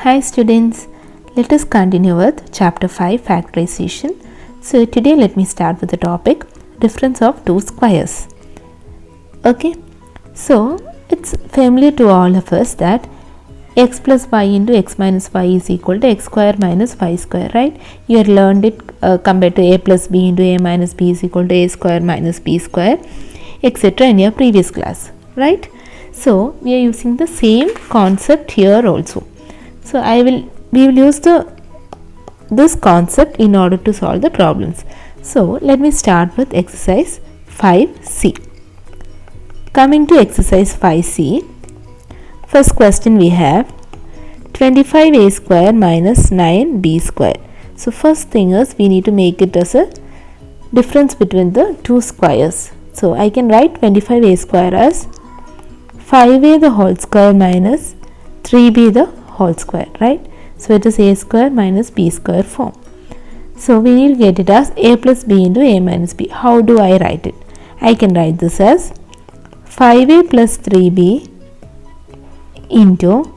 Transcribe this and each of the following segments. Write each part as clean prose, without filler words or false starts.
Hi students, let us continue with chapter 5 factorization. So today let me start with the topic difference of two squares. Okay, so it's familiar to all of us that x plus y into x minus y is equal to x square minus y square, right? You have learned it compared to a plus b into a minus b is equal to a square minus b square, etc. in your previous class, right? So we are using the same concept here also. So we will use this concept in order to solve the problems. So let me start with exercise 5c. Coming to exercise 5c, first question we have 25a square minus 9b square. So first thing is we need to make it as a difference between the two squares. So I can write 25a square as 5a the whole square minus 3b the whole square, right? So it is a square minus b square form. So we need to get it as a plus b into a minus b. How do I write it? I can write this as 5a plus 3b into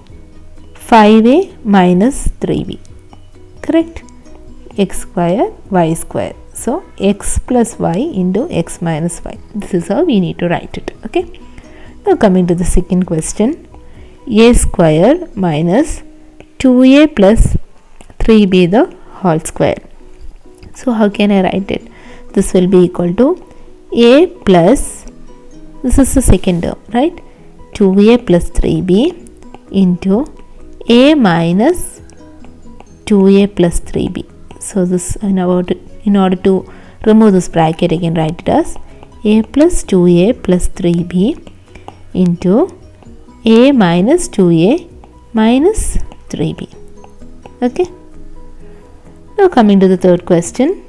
5a minus 3b, correct? X square y square. So x plus y into x minus y. This is how we need to write it. Okay. Now coming to the second question, a square minus 2a plus 3b the whole square. So how can I write it? This will be equal to a plus, this is the second term, right? 2a plus 3b into a minus 2a plus 3b. So this in order to remove this bracket, I can write it as a plus 2a plus 3b into a minus 2a minus 3b. Okay. Now coming to the third question,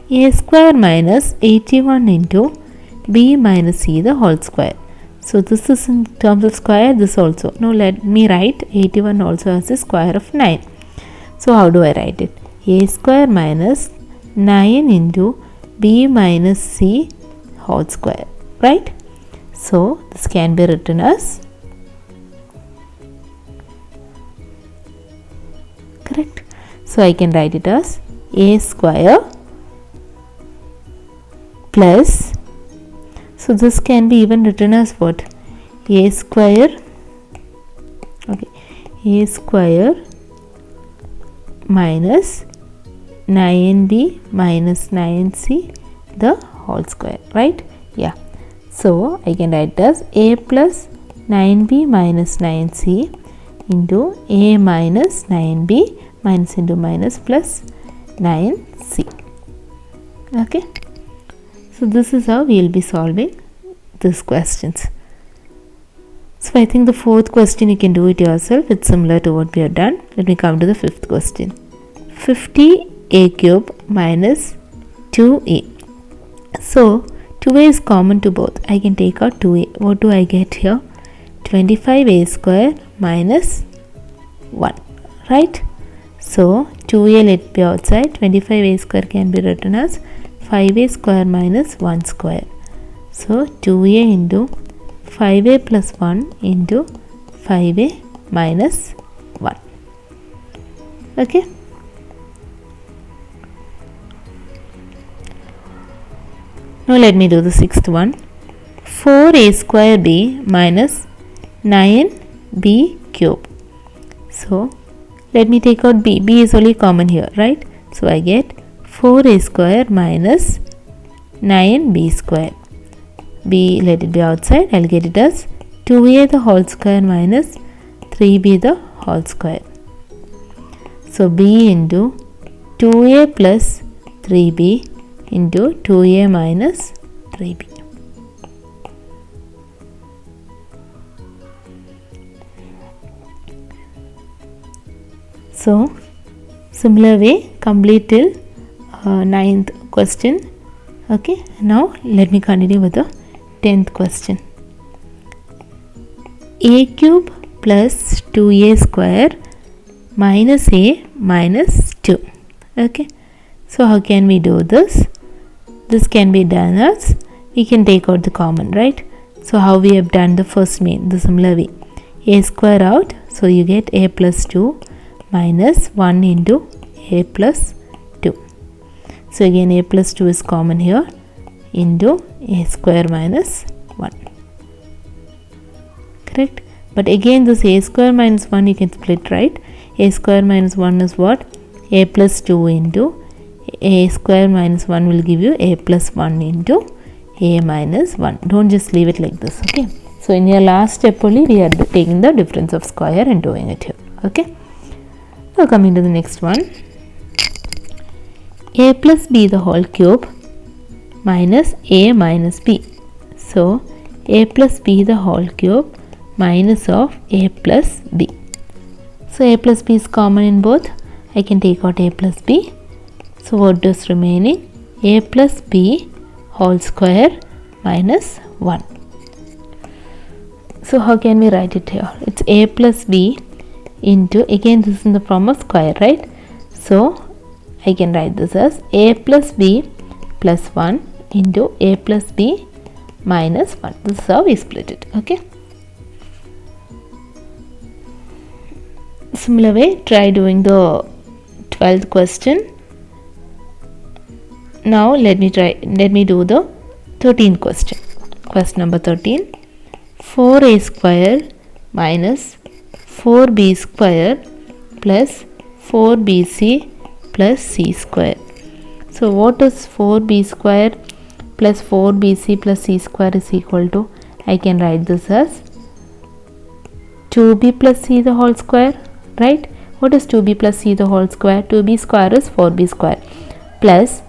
a square minus 81 into b minus c the whole square. So this is in terms of square, this also. Now let me write 81 also as the square of 9. So how do I write it? A square minus 9 into b minus c whole square, right? So this can be written as, correct? So I can write it as a square plus, so this can be even written as what? A square, okay, a square minus 9b minus 9c the whole square, right? Yeah. So I can write as a plus 9b minus 9c into a minus 9b minus into minus plus 9c. Okay. So this is how we will be solving these questions. So I think the fourth question you can do it yourself. It's similar to what we have done. Let me come to the fifth question. 50a cube minus 2a. So 2a is common to both. I can take out 2a. What do I get here? 25a square minus 1, right? So 2a let be outside. 25a square can be written as 5a square minus 1 square. So 2a into 5a plus 1 into 5a minus 1. Okay. Now let me do the sixth one. 4a square b minus 9b cube. So let me take out b. b is only common here, right? So I get 4a square minus 9b square. b let it be outside. I'll get it as 2a the whole square minus 3b the whole square. So b into 2a plus 3b into 2a minus 3b. So similar way complete till ninth question. Okay, now let me continue with the 10th question. A cube plus 2a square minus a minus 2. Okay, so how can we do this? This can be done as, we can take out the common, right? So how we have done the first main, the similar way. a square out, so you get a plus 2 minus 1 into a plus 2. So again a plus 2 is common here, into a square minus 1. Correct? But again this a square minus 1 you can split, right? A square minus 1 is what? A plus 2 into a square minus 1 will give you a plus 1 into a minus 1. Don't just leave it like this, okay? So in your last step only we are taking the difference of square and doing it here, okay? Now coming to the next one, a plus b the whole cube minus a minus b. So a plus b the whole cube minus of a plus b. So a plus b is common in both. I can take out a plus b. So what is remaining? A plus b whole square minus 1. So how can we write it here? It's a plus b into, again this is in the form of square, right? So I can write this as a plus b plus 1 into a plus b minus 1. This is how we split it, okay? Similar way, try doing the 12th question. Now let me do the 13th question. Question number 13. 4a square minus 4b square plus 4bc plus c square. So what is 4b square plus 4bc plus c square is equal to? I can write this as 2b plus c the whole square, right? What is 2b plus c the whole square? 2b square is 4b square plus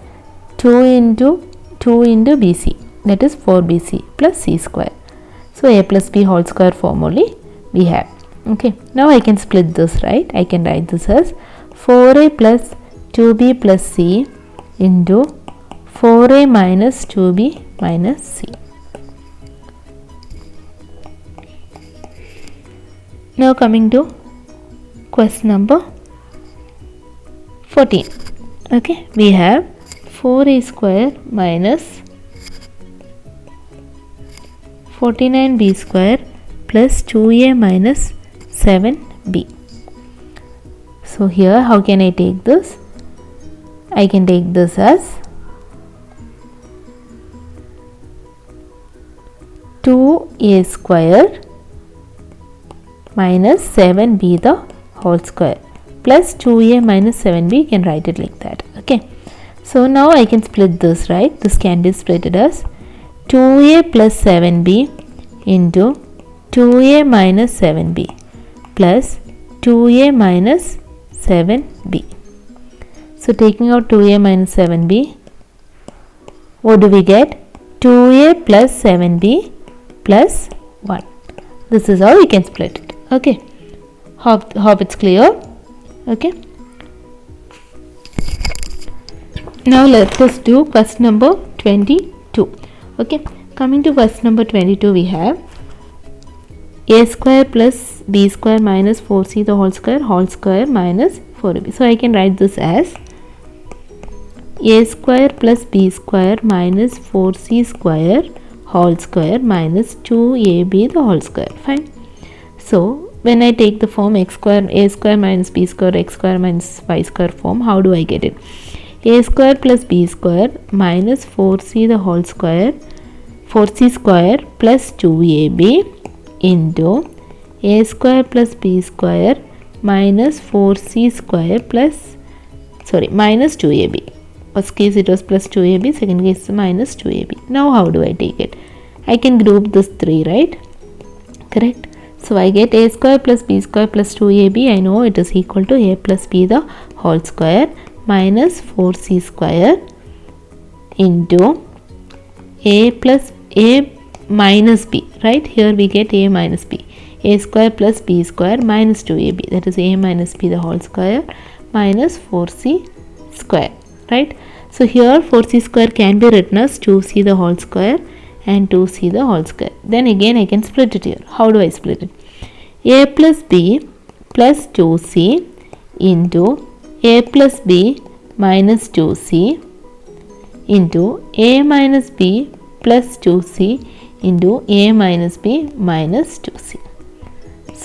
2 into bc, that is 4bc plus c square. So a plus b whole square form only we have. Okay, now I can split this, right? I can write this as 4a plus 2b plus c into 4a minus 2b minus c. Now coming to question number 14. Okay, we have 4a square minus 49b square plus 2a minus 7b. So here how can I take this? I can take this as 2a square minus 7b the whole square plus 2a minus 7b. You can write it like that, okay? So now I can split this, right? This can be splitted as 2a plus 7b into 2a minus 7b plus 2a minus 7b. So taking out 2a minus 7b, what do we get? 2a plus 7b plus 1. This is how we can split it, okay? Hope it's clear, okay? Now let us do question number 22. Okay, coming to question number 22, we have a square plus b square minus 4c the whole square minus 4ab. So I can write this as a square plus b square minus 4c square whole square minus 2ab the whole square. Fine. So when I take the form x square, a square minus b square, x square minus y square form, how do I get it? A square plus b square minus 4c the whole square, 4c square plus 2ab into a square plus b square minus 4c square plus, minus 2ab. First case it was plus 2ab, second case minus 2ab. Now how do I take it? I can group this 3, right? Correct. So I get a square plus b square plus 2ab. I know it is equal to a plus b the whole square minus 4c square into a plus a minus b, right? Here we get a minus b. A square plus b square minus 2ab, that is a minus b the whole square minus 4c square, right? So here 4c square can be written as 2c the whole square and 2c the whole square. Then again I can split it here. How do I split it? A plus b plus 2c into a plus b minus 2c into a minus b plus 2c into a minus b minus 2c.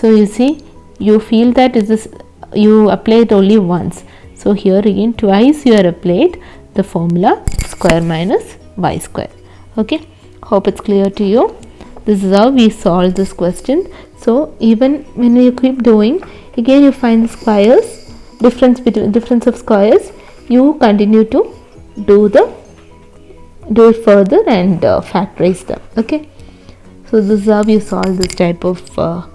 So you see, you feel that is this, you applied only once. So here again twice you are applied the formula square minus y square. Okay, hope it's clear to you. This is how we solve this question. So even when you keep doing, again you find the squares, difference of squares, you continue to do it further and factorize them. Okay, so this is how you solve this type of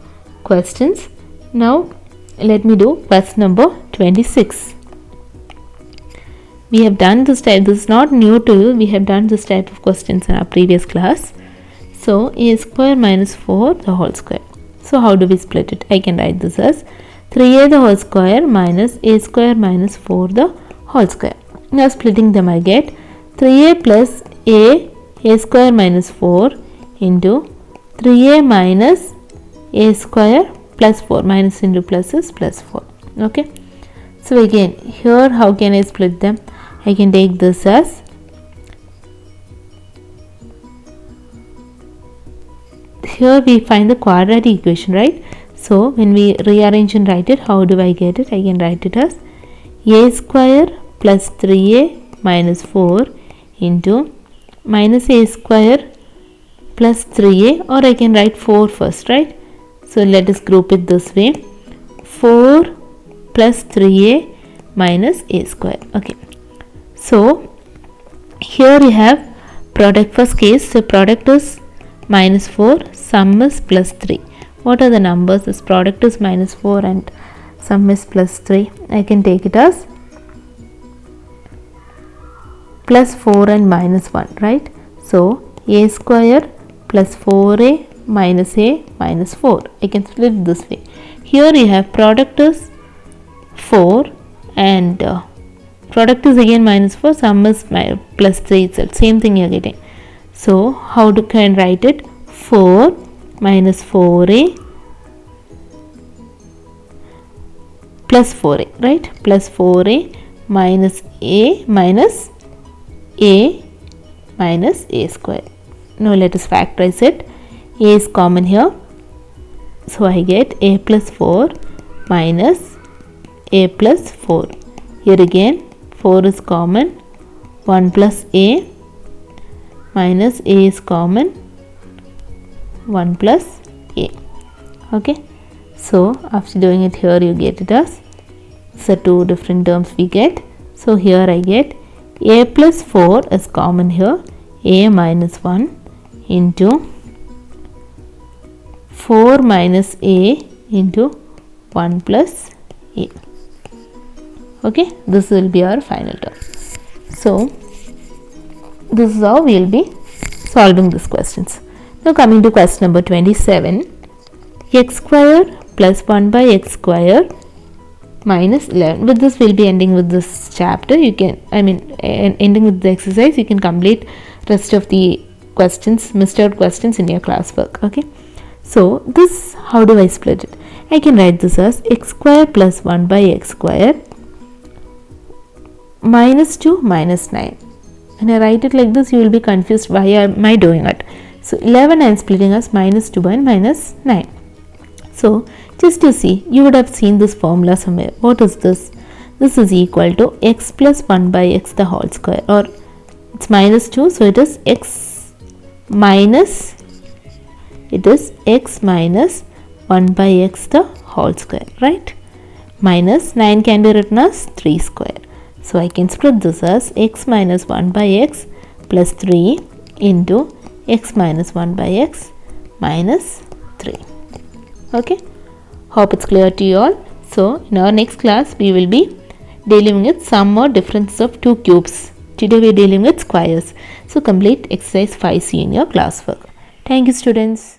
questions. Now let me do question number 26. We have done this type, this is not new to you, we have done this type of questions in our previous class. So a square minus 4 the whole square. So how do we split it? I can write this as 3a the whole square minus a square minus 4 the whole square. Now splitting them, I get 3a plus a square minus 4 into 3a minus a square plus 4, minus into plus is plus 4. Okay, so again here how can I split them? I can take this as here we find the quadratic equation, right? So when we rearrange and write it, how do I get it? I can write it as a square plus 3a minus 4 into minus a square plus 3a, or I can write 4 first, right? So let us group it this way, 4 plus 3a minus a square. Okay, so here we have product first case. So product is minus 4, sum is plus 3. What are the numbers? This product is minus 4 and sum is plus 3. I can take it as plus 4 and minus 1, right? So a square plus 4a minus a minus 4. I can split this way. Here you have product is 4 and product is again minus 4, sum is plus 3 itself. Same thing you are getting. So how can I write it? 4 minus 4a plus 4a, right? Plus 4a minus a minus a minus a square. Now let us factorize it. A is common here, so I get a plus 4 minus a plus 4. Here again 4 is common, 1 plus a minus a is common, 1 plus a. Okay, so after doing it here you get it as, so two different terms we get. So here I get a plus 4 is common here, a minus 1 into 4 minus a into 1 plus a. Okay, this will be our final term. So this is how we will be solving these questions. Now coming to question number 27, x square plus 1 by x square minus 11. With this we will be ending with this chapter. You can, ending with the exercise, you can complete rest of the questions, missed out questions in your classwork. Okay, so this, how do I split it? I can write this as x square plus 1 by x square minus 2 minus 9. When I write it like this, you will be confused why am I doing it. So 11 I am splitting as minus 2 and minus 9. So just to see, you would have seen this formula somewhere. What is this? This is equal to x plus 1 by x the whole square, or it's minus 2, so it is x minus 1 by x the whole square, right? Minus 9 can be written as 3 square. So I can split this as x minus 1 by x plus 3 into x minus 1 by x minus 3. Okay, hope it's clear to you all. So in our next class we will be dealing with sum or difference of two cubes. Today we are dealing with squares. So complete exercise 5C in your classwork. Thank you students.